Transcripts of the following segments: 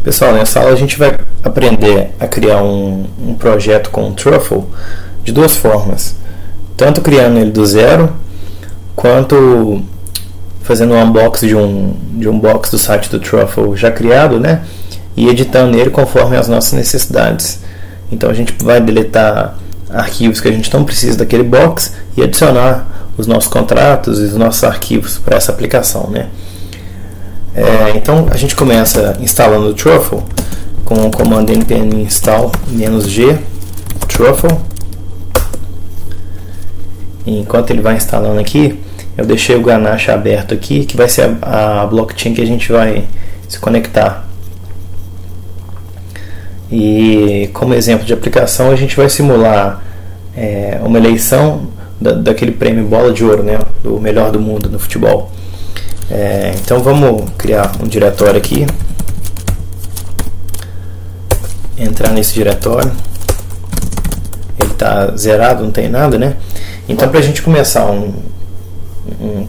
Pessoal, nessa aula a gente vai aprender a criar um projeto com o Truffle de duas formas. Tanto criando ele do zero, quanto fazendo um unboxing de um box do site do Truffle já criado, né? E editando ele conforme as nossas necessidades. Então a gente vai deletar arquivos que a gente não precisa daquele box e adicionar os nossos contratos e os nossos arquivos para essa aplicação, né? Então a gente começa instalando o Truffle com o comando npm install -g Truffle. E enquanto ele vai instalando aqui, eu deixei o Ganache aberto aqui, que vai ser a blockchain que a gente vai se conectar. E como exemplo de aplicação, a gente vai simular uma eleição daquele prêmio Bola de Ouro, né, do melhor do mundo no futebol. Então vamos criar um diretório aqui, entrar nesse diretório. Ele está zerado, não tem nada, né? Então, para a gente começar um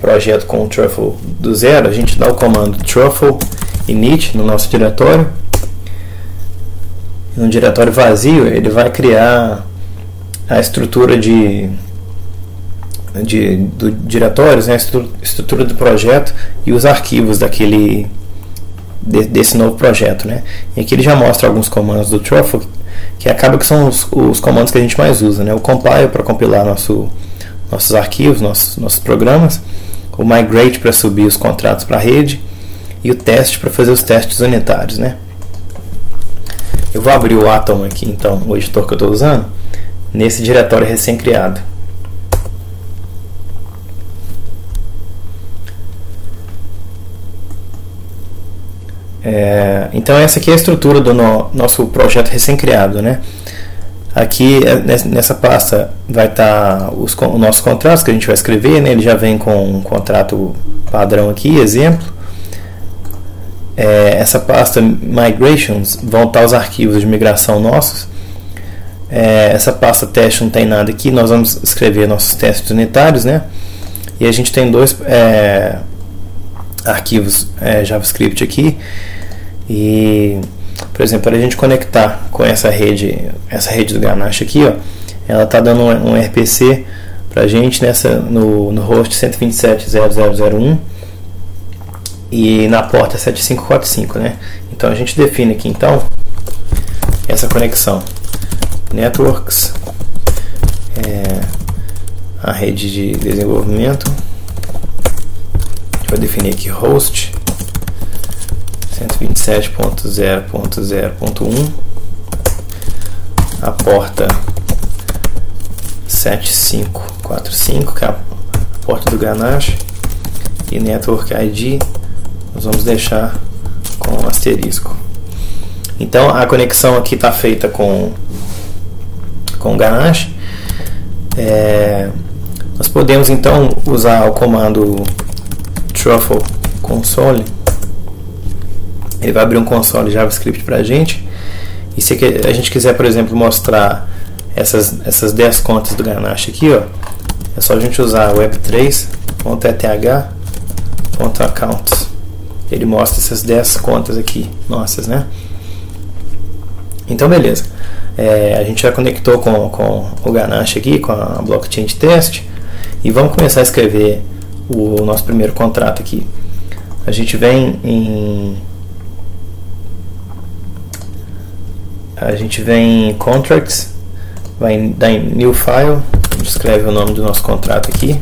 projeto com o Truffle do zero, a gente dá o comando truffle init no nosso diretório. No diretório vazio, ele vai criar a estrutura do diretórios, né, a estrutura do projeto e os arquivos desse novo projeto, né? E aqui ele já mostra alguns comandos do Truffle que acaba que são os comandos que a gente mais usa, né? O compile para compilar nossos arquivos, nossos programas, o migrate para subir os contratos para a rede e o teste para fazer os testes unitários, né? Eu vou abrir o Atom aqui, então, o editor que eu estou usando, nesse diretório recém-criado. Então essa aqui é a estrutura do nosso projeto recém-criado, né? Aqui nessa pasta vai estar os nossos contratos que a gente vai escrever, né? Ele já vem com um contrato padrão aqui, exemplo. Essa pasta Migrations vão estar os arquivos de migração nossos. Essa pasta teste não tem nada aqui, nós vamos escrever nossos testes unitários, né? E a gente tem dois arquivos JavaScript aqui. E, por exemplo, para a gente conectar com essa rede do Ganache aqui, ó, ela está dando um RPC para a gente no host 127.0.0.0.1 e na porta 7545, né? Então a gente define aqui então essa conexão networks, a rede de desenvolvimento. A gente vai definir aqui host 127.0.0.1, a porta 7545, que é a porta do Ganache, e Network ID nós vamos deixar com um asterisco. Então a conexão aqui está feita com o Ganache. Nós podemos então usar o comando truffle console. Ele vai abrir um console JavaScript para a gente. E se a gente quiser, por exemplo, mostrar essas 10 contas do Ganache aqui, ó, é só a gente usar web3.eth.accounts. Ele mostra essas 10 contas aqui, nossas, né? Então, beleza. A gente já conectou com o Ganache aqui, com a blockchain de teste. E vamos começar a escrever o nosso primeiro contrato aqui. A gente vem em contracts, vai dar em new file, a gente escreve o nome do nosso contrato aqui.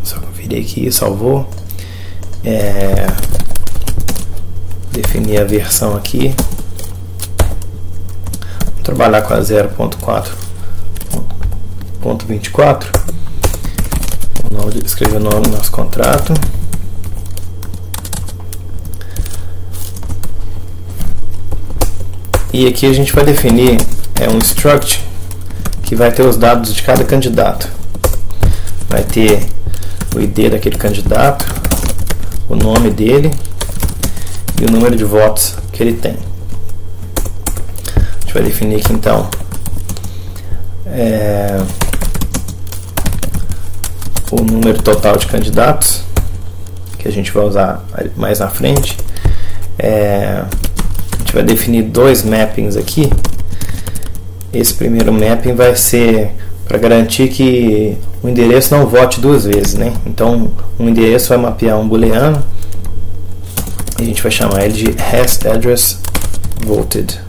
Só virei aqui, salvou. Definir a versão aqui. Vou trabalhar com a 0.4.24. Escrever o nome do nosso contrato. E aqui a gente vai definir um struct que vai ter os dados de cada candidato. Vai ter o ID daquele candidato, o nome dele e o número de votos que ele tem. A gente vai definir aqui então o número total de candidatos que a gente vai usar mais na frente. A gente vai definir dois mappings aqui. Esse primeiro mapping vai ser para garantir que o endereço não vote duas vezes, né? Então, um endereço vai mapear um booleano e a gente vai chamar ele de hasAddressVoted.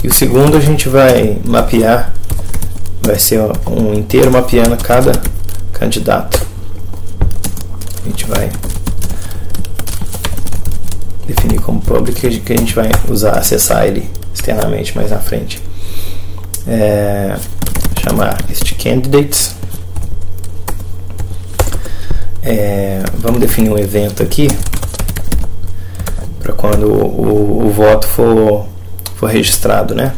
E o segundo a gente vai mapear, vai ser um inteiro mapeando cada candidato. A gente vai definir como public, que a gente vai usar, acessar ele externamente mais na frente. Chamar este candidates. Vamos definir um evento aqui para quando o voto for registrado, né?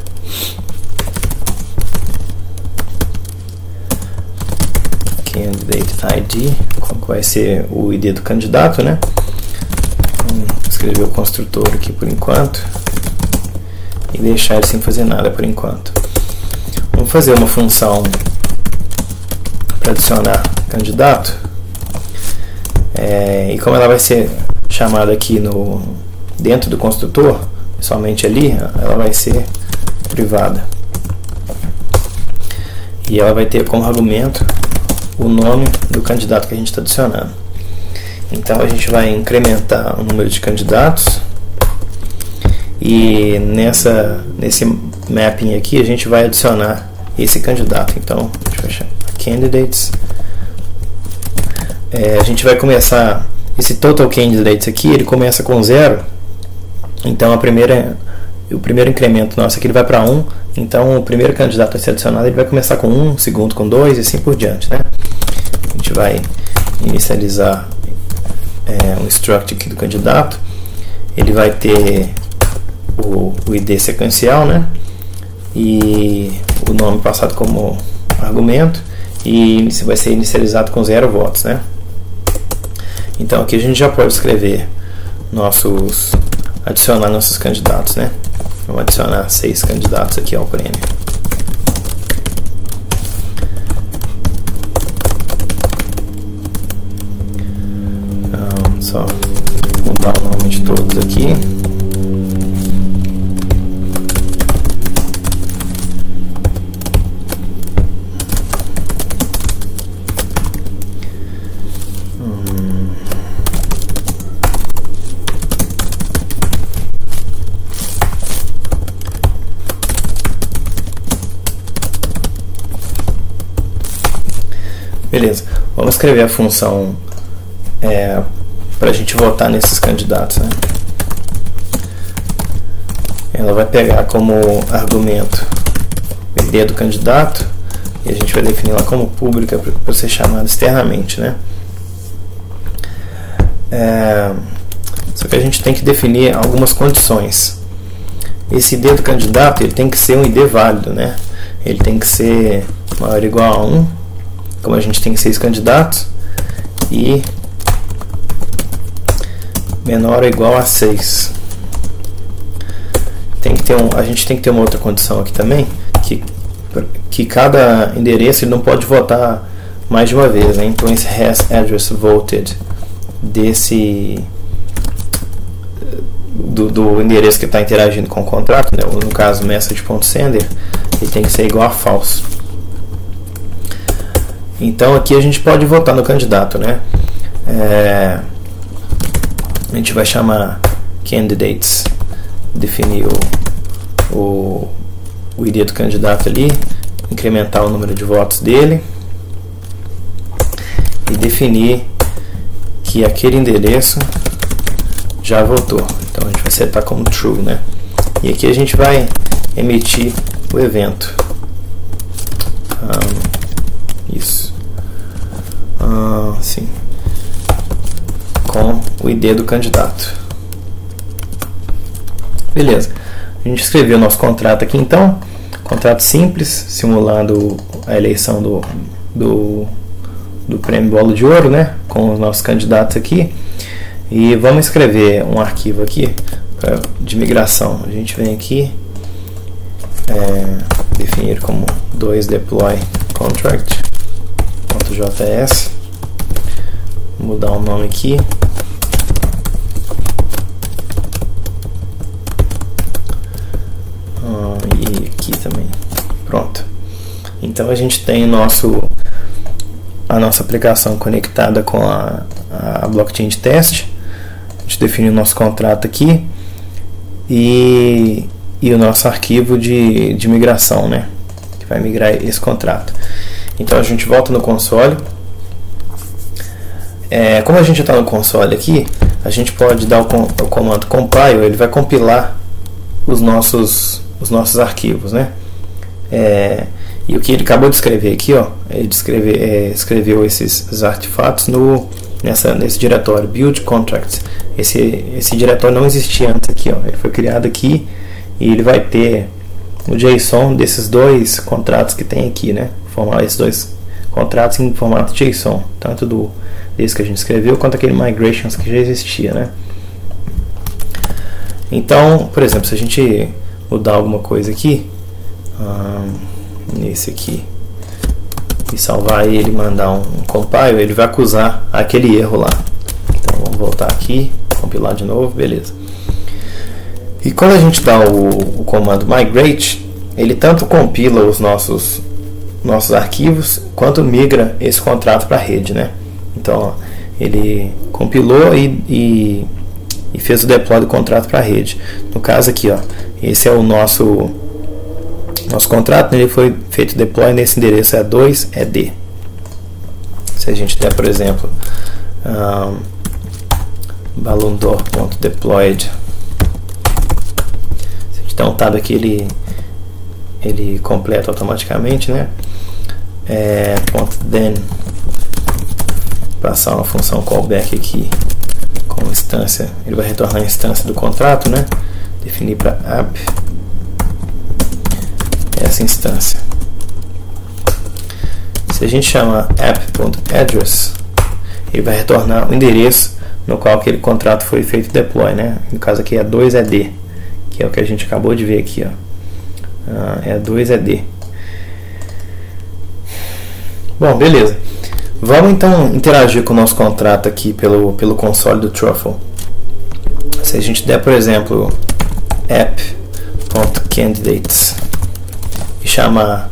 Candidate ID, qual que vai ser o ID do candidato, né? Vamos escrever o construtor aqui por enquanto e deixar ele sem fazer nada por enquanto. Vamos fazer uma função para adicionar candidato, e como ela vai ser chamada aqui dentro do construtor, somente ali, ela vai ser privada e ela vai ter como argumento o nome do candidato que a gente está adicionando. Então a gente vai incrementar o número de candidatos e nesse mapping aqui a gente vai adicionar esse candidato. Então a gente vai chamar candidates. A gente vai começar esse total candidates aqui, ele começa com 0. Então o primeiro incremento nosso aqui ele vai para 1. Então o primeiro candidato a ser adicionado ele vai começar com 1, o segundo com 2 e assim por diante, né? A gente vai inicializar um struct aqui do candidato. Ele vai ter o ID sequencial, né? E o nome passado como argumento, e vai ser inicializado com 0 votos, né? Então aqui a gente já pode escrever adicionar nossos candidatos, né? Vamos adicionar 6 candidatos aqui ao prêmio. Só mudar o nome de todos aqui. Beleza, vamos escrever a função para a gente votar nesses candidatos, né? Ela vai pegar como argumento o ID do candidato e a gente vai definir ela como pública para ser chamada externamente, né? Só que a gente tem que definir algumas condições. Esse ID do candidato ele tem que ser um ID válido, né? Ele tem que ser maior ou igual a 1. Como a gente tem 6 candidatos, e menor ou igual a 6. A gente tem que ter uma outra condição aqui também, que cada endereço ele não pode votar mais de uma vez, né? Então esse hasAddressVoted do endereço que está interagindo com o contrato, né? No caso message.sender, ele tem que ser igual a false. Então aqui a gente pode votar no candidato, né? A gente vai chamar candidates, definir o ID do candidato ali, incrementar o número de votos dele e definir que aquele endereço já votou. Então a gente vai setar como true, né? E aqui a gente vai emitir o evento. Isso. Sim. Com o ID do candidato. Beleza. A gente escreveu o nosso contrato aqui então. Contrato simples, simulando a eleição do prêmio Bola de Ouro, né? Com os nossos candidatos aqui. E vamos escrever um arquivo aqui de migração. A gente vem aqui, definir como 2deploy contract.js, mudar dar um nome aqui. E aqui também. Pronto. Então a gente tem a nossa aplicação conectada com a blockchain de teste. A gente define o nosso contrato aqui e o nosso arquivo de migração, né? Que vai migrar esse contrato. Então a gente volta no console. Como a gente está no console aqui, a gente pode dar o comando compile, ele vai compilar os nossos arquivos, né? E o que ele acabou de escrever aqui, ó, ele escreveu esses artefatos nesse diretório build contracts. Esse diretório não existia antes aqui, ó, ele foi criado aqui e ele vai ter o JSON desses dois contratos que tem aqui, né? Formar esses dois contratos em formato JSON, tanto desse que a gente escreveu quanto aquele migrations que já existia, né? Então, por exemplo, se a gente mudar alguma coisa aqui, nesse aqui, e salvar ele e mandar um compile, ele vai acusar aquele erro lá. Então vamos voltar aqui, compilar de novo, beleza. E quando a gente dá o comando migrate, ele tanto compila os nossos arquivos quanto migra esse contrato para a rede, né? Então ó, ele compilou e fez o deploy do contrato para a rede. No caso aqui, ó, esse é o nosso contrato, ele foi feito deploy nesse endereço E2ED. Se a gente der, por exemplo, balloondoor.deployed, se a gente der um tab aqui, ele completa automaticamente, né? .then, passar uma função callback aqui com instância, ele vai retornar a instância do contrato, né? Definir para app essa instância. Se a gente chama app.address, ele vai retornar o endereço no qual aquele contrato foi feito deploy, né? No caso aqui é 2ED, que é o que a gente acabou de ver aqui, ó. É 2ED. Bom, beleza. Vamos então interagir com o nosso contrato aqui pelo console do Truffle. Se a gente der, por exemplo, app.candidates e chamar,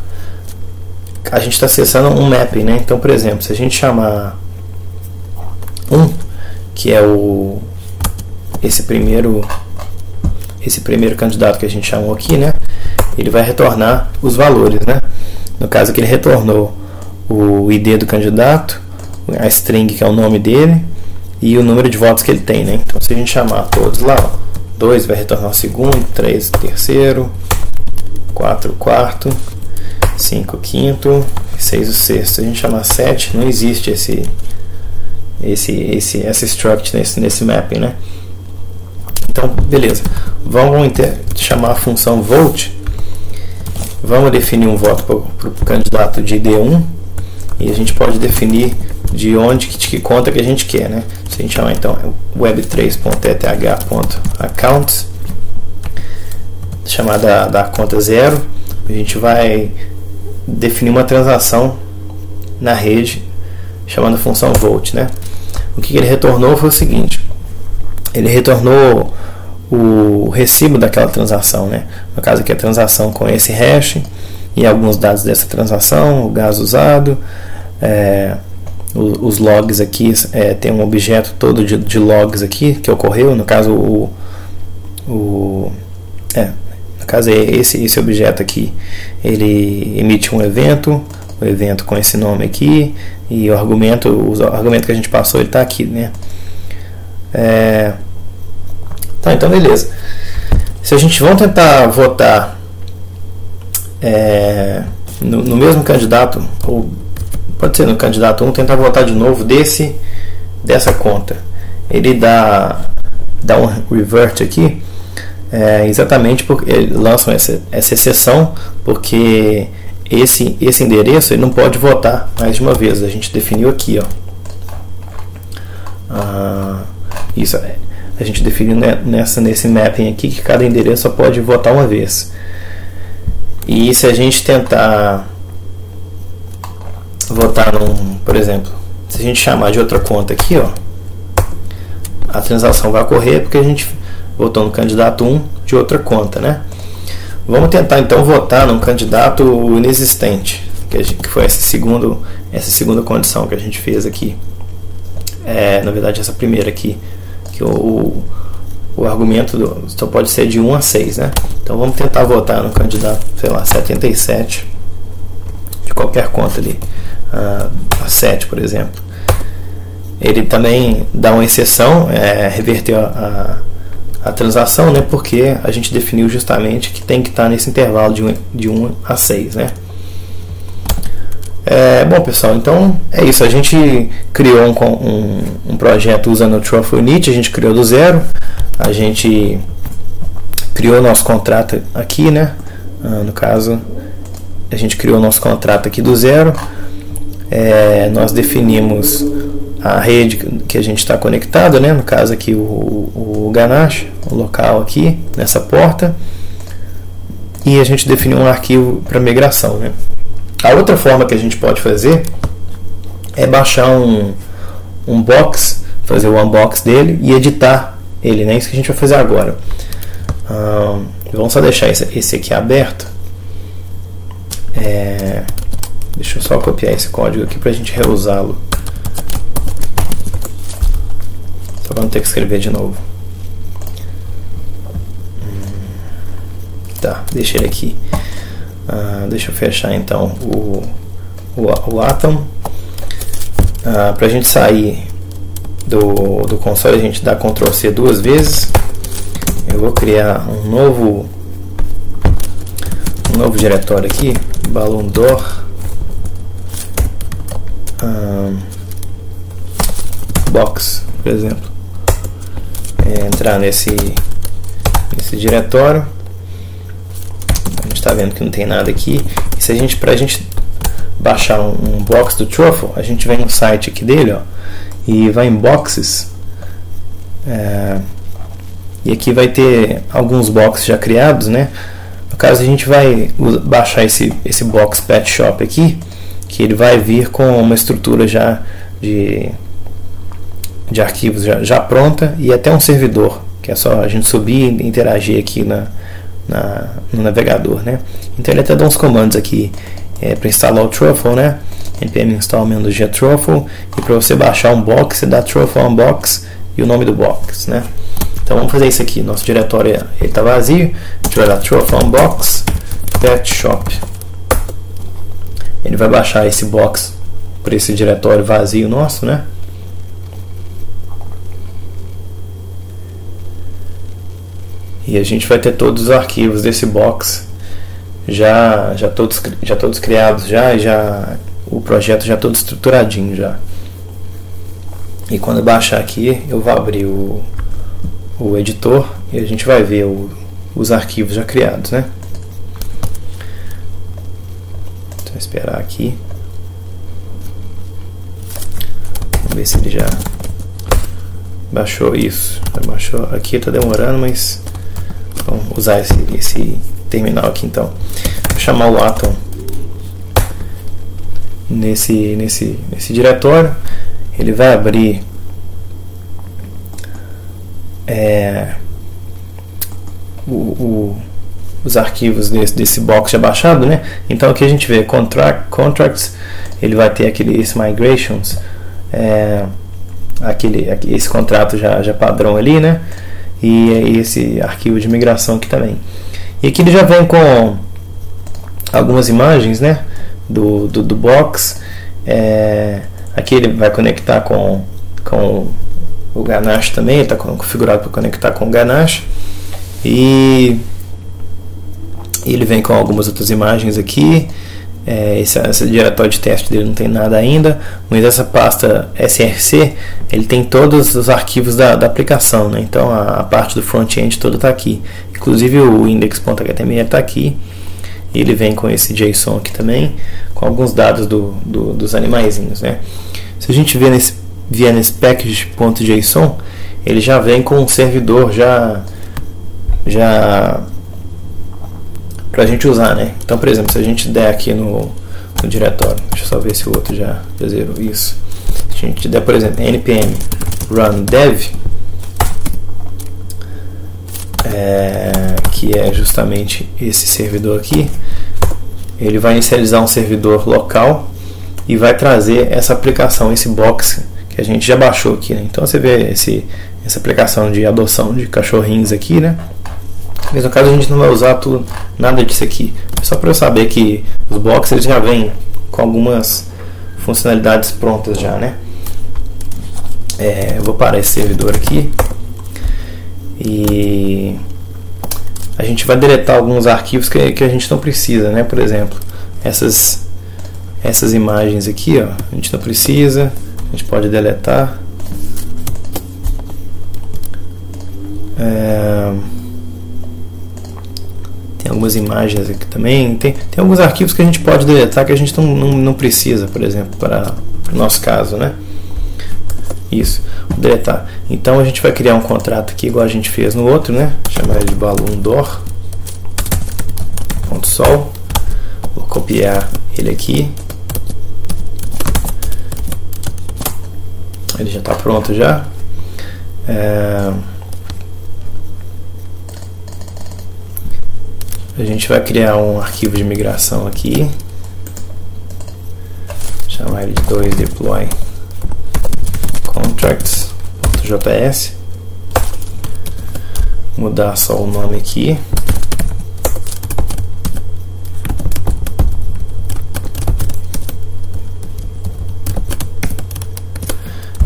a gente está acessando um mapping, né? Então, por exemplo, se a gente chamar que é esse primeiro candidato que a gente chamou aqui, né? Ele vai retornar os valores, né? No caso aqui ele retornou o ID do candidato, a string que é o nome dele e o número de votos que ele tem, né? Então se a gente chamar todos lá, 2 vai retornar o segundo, 3 o terceiro, 4 o quarto, 5 o quinto, 6 o sexto. Se a gente chamar 7, não existe essa struct nesse mapping, né? Então, beleza. Vamos chamar a função vote. Vamos definir um voto para o candidato de ID1 e a gente pode definir de que conta que a gente quer, né? Se a gente chamar então web3.eth.account, chamar da conta 0, a gente vai definir uma transação na rede chamando a função vote, né? O que ele retornou foi o seguinte: ele retornou o recibo daquela transação, né? No caso aqui a transação com esse hash e alguns dados dessa transação, o gás usado, os logs aqui, tem um objeto todo de logs aqui que ocorreu, no caso no caso é esse objeto aqui, ele emite um evento, o evento com esse nome aqui, e o argumento que a gente passou, ele está aqui, né? Tá, então beleza. Se a gente vamos tentar votar no mesmo candidato, ou pode ser no candidato 1, tentar votar de novo dessa conta, ele dá um revert aqui, exatamente porque eles lançam essa exceção, porque esse endereço ele não pode votar mais de uma vez. A gente definiu aqui, ó. Isso a gente definiu nesse mapping aqui que cada endereço só pode votar uma vez. E se a gente tentar votar por exemplo, se a gente chamar de outra conta aqui, ó, a transação vai ocorrer porque a gente votou no candidato 1 de outra conta, né? Vamos tentar então votar num candidato inexistente, que foi essa segunda condição que a gente fez aqui. Na verdade, essa primeira aqui, que o argumento só pode ser de 1 a 6, né? Então vamos tentar votar no candidato, sei lá, 77, de qualquer conta ali, a 7, por exemplo. Ele também dá uma exceção, reverter a transação, né? Porque a gente definiu justamente que tem que estar nesse intervalo de 1 a 6, né? Bom, pessoal, então é isso. A gente criou um projeto usando o Truffle Init, a gente criou do zero, a gente criou o nosso contrato aqui, né? No caso, a gente criou o nosso contrato aqui do zero, nós definimos a rede que a gente está conectado, né? No caso aqui o Ganache, o local aqui nessa porta, e a gente definiu um arquivo para migração, né? A outra forma que a gente pode fazer é baixar um box, fazer o unbox dele e editar ele, né? Isso que a gente vai fazer agora. Vamos só deixar esse aqui aberto. Deixa eu só copiar esse código aqui para a gente reusá-lo. Só para não ter que escrever de novo. Tá, deixa ele aqui. Deixa eu fechar então o Atom. Para a gente sair do console, a gente dá Ctrl C 2 vezes. Eu vou criar um novo diretório aqui, Balloon Door Box, por exemplo. Entrar nesse diretório. A gente está vendo que não tem nada aqui. E se pra gente baixar um box do Truffle, a gente vem no site aqui dele, ó, e vai em Boxes, e aqui vai ter alguns boxes já criados, né? No caso, a gente vai baixar esse box Pet Shop aqui, que ele vai vir com uma estrutura já de arquivos já pronta, e até um servidor, que é só a gente subir e interagir aqui no navegador, né? Então ele até dá uns comandos aqui para instalar o Truffle, né? npm install -g Truffle, e para você baixar um box, você dá Truffle Unbox e o nome do box, né? Então vamos fazer isso aqui. Nosso diretório está vazio, a gente vai dar Truffle Unbox Pet Shop. Ele vai baixar esse box para esse diretório vazio nosso, né? E a gente vai ter todos os arquivos desse box já todos criados, já o projeto já todo estruturadinho já. E quando eu baixar aqui, eu vou abrir o editor e a gente vai ver os arquivos já criados, né? Então esperar aqui. Vamos ver se ele já baixou isso. Já baixou aqui, está demorando, mas vamos usar esse terminal aqui então. Vou chamar o Atom nesse diretório. Ele vai abrir os arquivos desse box já baixado, né? Então aqui a gente vê contracts, ele vai ter esse migrations, esse contrato já padrão ali, né? E esse arquivo de migração aqui também. E aqui ele já vem com algumas imagens, né, do box. Aqui ele vai conectar com o Ganache também, está configurado para conectar com o Ganache. E ele vem com algumas outras imagens aqui. Esse diretório de teste dele não tem nada ainda, mas essa pasta src ele tem todos os arquivos da aplicação, né? Então a parte do front-end toda está aqui, inclusive o index.html está aqui. Ele vem com esse JSON aqui também, com alguns dados dos animaizinhos, né? Se a gente vier nesse package.json, ele já vem com um servidor já para a gente usar, né? Então, por exemplo, se a gente der aqui no diretório, deixa eu só ver se o outro já zerou isso. Se a gente der, por exemplo, npm run dev, que é justamente esse servidor aqui, ele vai inicializar um servidor local e vai trazer essa aplicação, esse box que a gente já baixou aqui, né? Então você vê essa aplicação de adoção de cachorrinhos aqui, né? No mesmo caso, a gente não vai usar nada disso aqui, só para eu saber que os boxes eles já vêm com algumas funcionalidades prontas já, né? Eu vou parar esse servidor aqui e a gente vai deletar alguns arquivos que a gente não precisa, né? Por exemplo, essas imagens aqui, ó, a gente não precisa, a gente pode deletar. Tem algumas imagens aqui também, tem alguns arquivos que a gente pode deletar que a gente não precisa, por exemplo, para o nosso caso, né? Isso, vou deletar. Então a gente vai criar um contrato aqui igual a gente fez no outro, né? Chamar ele de balloon_door.sol. Vou copiar ele aqui. Ele já está pronto já. A gente vai criar um arquivo de migração aqui. Chamar ele de 2deploy contracts.js. Mudar só o nome aqui.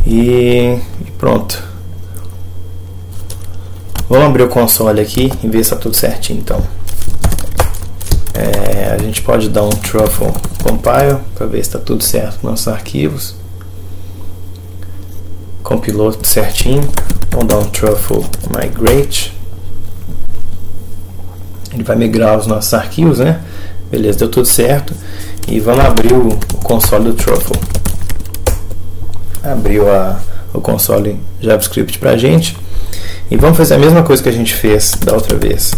E pronto. Vamos abrir o console aqui e ver se está tudo certinho. Então a gente pode dar um truffle compile para ver se está tudo certo nos nossos arquivos. Compilou tudo certinho. Vamos dar um truffle migrate. Ele vai migrar os nossos arquivos, né? Beleza, deu tudo certo. E vamos abrir o console do truffle. Abriu o console JavaScript pra gente. E vamos fazer a mesma coisa que a gente fez da outra vez.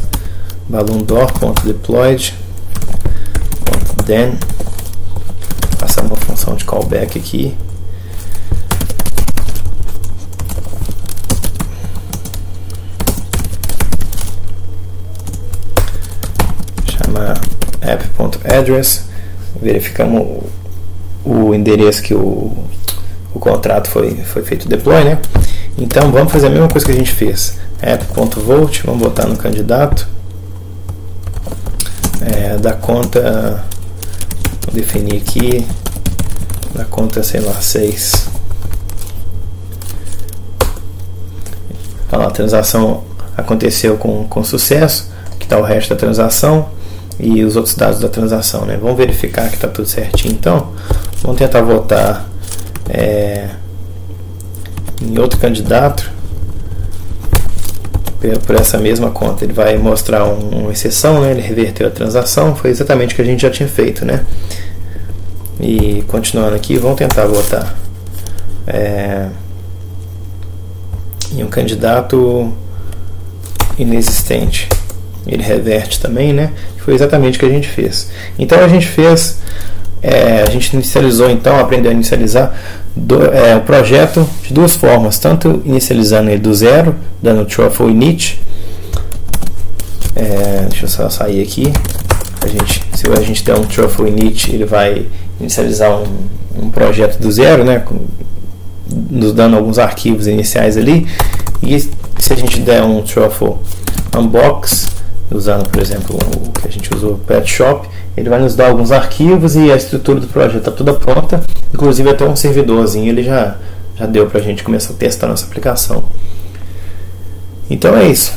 balloon_door.deployed.then. Passar uma função de callback aqui. Chamar app.address. Verificamos o endereço que o contrato foi feito deploy, né? Então vamos fazer a mesma coisa que a gente fez. app.volt, vamos botar no candidato. Da conta, vou definir aqui, da conta, sei lá, 6. Olha lá, a transação aconteceu com sucesso. Aqui está o resto da transação e os outros dados da transação, né? Vamos verificar que está tudo certinho. Então vamos tentar voltar em outro candidato por essa mesma conta. Ele vai mostrar uma exceção, né? Ele reverteu a transação, foi exatamente o que a gente já tinha feito, né? E continuando aqui, vamos tentar voltar em um candidato inexistente. Ele reverte também, né? Foi exatamente o que a gente fez. Então a gente fez, a gente inicializou, então aprendeu a inicializar o projeto de duas formas, tanto inicializando ele do zero, dando truffle init. Deixa eu só sair aqui. Se a gente der um truffle init, ele vai inicializar um projeto do zero, né? Nos dando alguns arquivos iniciais ali. E se a gente der um truffle unbox, usando, por exemplo, o que a gente usou, o Pet Shop, ele vai nos dar alguns arquivos e a estrutura do projeto está toda pronta, inclusive até um servidorzinho ele já deu para a gente começar a testar nossa aplicação. Então é isso.